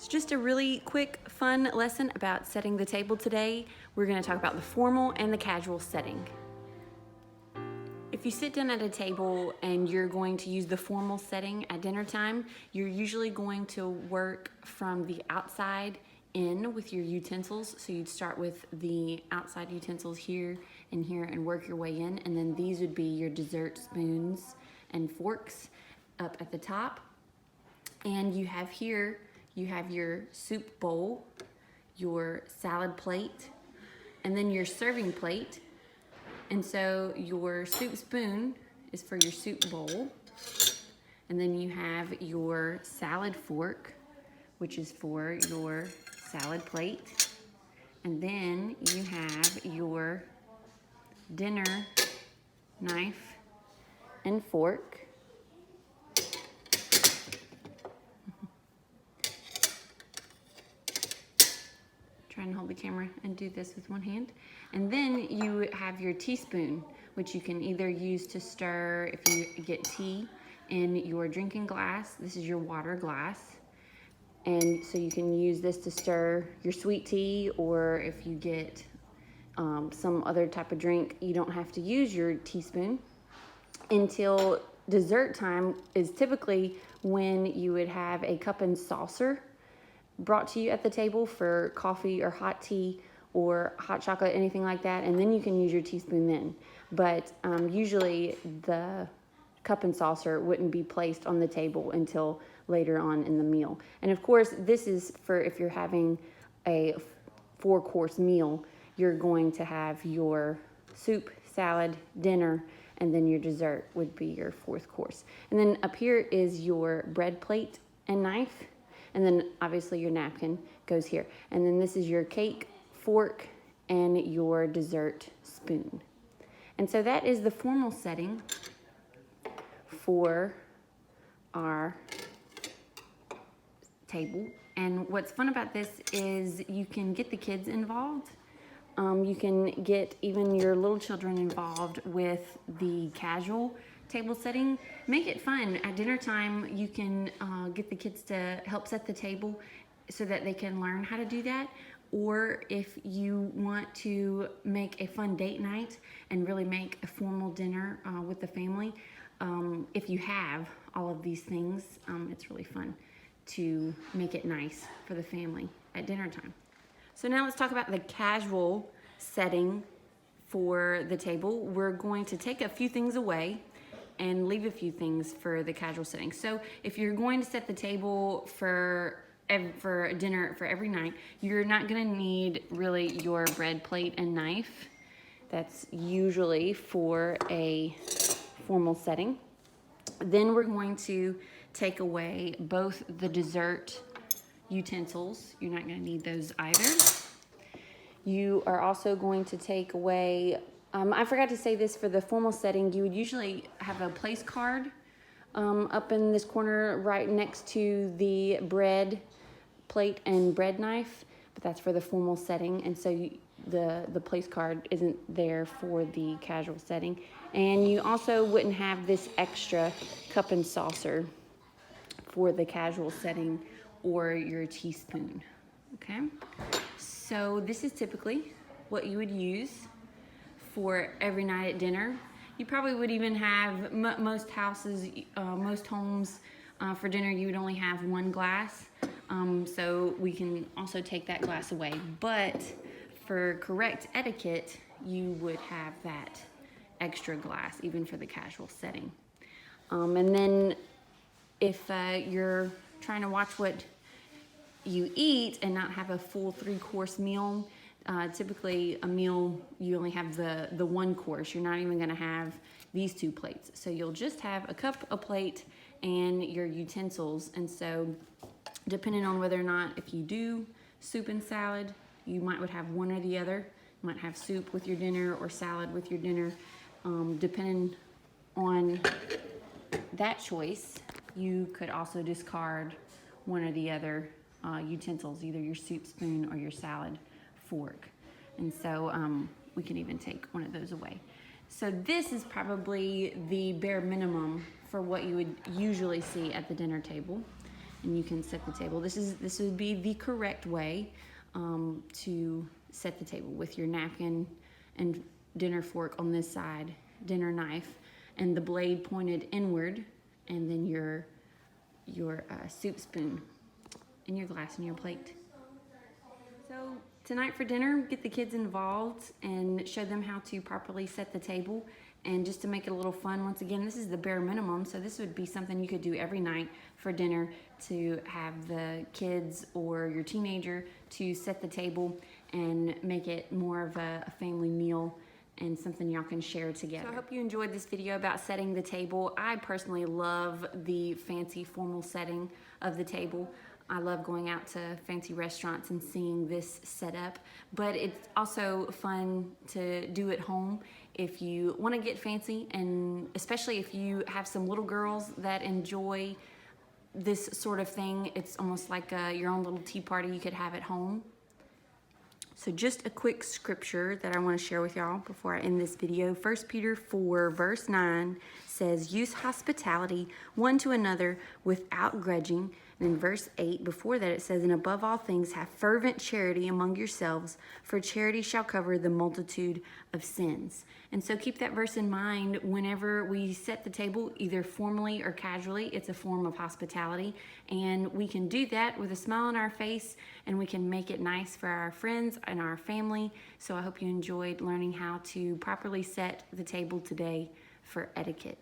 So just a really quick, fun lesson about setting the table today. We're going to talk about the formal and the casual setting. If you sit down at a table and you're going to use the formal setting at dinner time, you're usually going to work from the outside in with your utensils. So you'd start with the outside utensils here and work your way in. And then these would be your dessert spoons and forks up at the top. And you have here, you have your soup bowl, your salad plate, and then your serving plate. And so your soup spoon is for your soup bowl. And then you have your salad fork, which is for your salad plate. And then you have your dinner knife and fork. Try and hold the camera and do this with one hand. And then you have your teaspoon, which you can either use to stir if you get tea in your drinking glass. This is your water glass. And so you can use this to stir your sweet tea, or if you get some other type of drink, you don't have to use your teaspoon. Until dessert time is typically when you would have a cup and saucer brought to you at the table for coffee or hot tea or hot chocolate, anything like that, and then you can use your teaspoon then. But usually the cup and saucer wouldn't be placed on the table until later on in the meal. And of course, this is for if you're having a 4-course meal, you're going to have your soup, salad, dinner, and then your dessert would be your 4th course. And then up here is your bread plate and knife. And then obviously your napkin goes here. And then this is your cake, fork, and your dessert spoon. And so that is the formal setting for our table. And what's fun about this is you can get the kids involved. You can get even your little children involved with the casual table setting. Make it fun. At dinner time, you can get the kids to help set the table so that they can learn how to do that. Or if you want to make a fun date night and really make a formal dinner with the family, if you have all of these things, it's really fun to make it nice for the family at dinner time. So now let's talk about the casual setting for the table. We're going to take a few things away and leave a few things for the casual setting. So if you're going to set the table for dinner for every night, you're not gonna need really your bread plate and knife. That's usually for a formal setting. Then we're going to take away both the dessert utensils. You're not gonna need those either. You are also going to take away, I forgot to say this, for the formal setting, you would usually have a place card up in this corner right next to the bread plate and bread knife, but that's for the formal setting. And so the place card isn't there for the casual setting. And you also wouldn't have this extra cup and saucer for the casual setting or your teaspoon, okay? So this is typically what you would use for every night at dinner. You probably would even have, most houses, most homes, for dinner you would only have one glass. So we can also take that glass away. But for correct etiquette, you would have that extra glass, even for the casual setting. And then if you're trying to watch what you eat and not have a full 3-course meal, typically a meal, you only have the 1 course. You're not even gonna have these 2 plates. So you'll just have a cup, a plate, and your utensils. And so depending on whether or not, if you do soup and salad, you would have one or the other. You might have soup with your dinner or salad with your dinner. Depending on that choice, you could also discard one or the other utensils, either your soup spoon or your salad fork. And so we can even take one of those away. So this is probably the bare minimum for what you would usually see at the dinner table. and you can set the table. This would be the correct way to set the table, with your napkin and dinner fork on this side, dinner knife, and the blade pointed inward, and then your soup spoon and your glass and your plate. So tonight for dinner, get the kids involved and show them how to properly set the table. And just to make it a little fun, once again, this is the bare minimum, so this would be something you could do every night for dinner, to have the kids or your teenager to set the table and make it more of a family meal and something y'all can share together. So I hope you enjoyed this video about setting the table. I personally love the fancy formal setting of the table. I love going out to fancy restaurants and seeing this set up, but it's also fun to do at home if you want to get fancy, and especially if you have some little girls that enjoy this sort of thing. It's almost like your own little tea party you could have at home. So just a quick scripture that I want to share with y'all before I end this video. 1 Peter 4 verse 9 says, use hospitality one to another without grudging. And in verse 8, before that, it says, and above all things, have fervent charity among yourselves, for charity shall cover the multitude of sins. And so keep that verse in mind whenever we set the table, either formally or casually. It's a form of hospitality, and we can do that with a smile on our face, and we can make it nice for our friends and our family. So I hope you enjoyed learning how to properly set the table today for etiquette.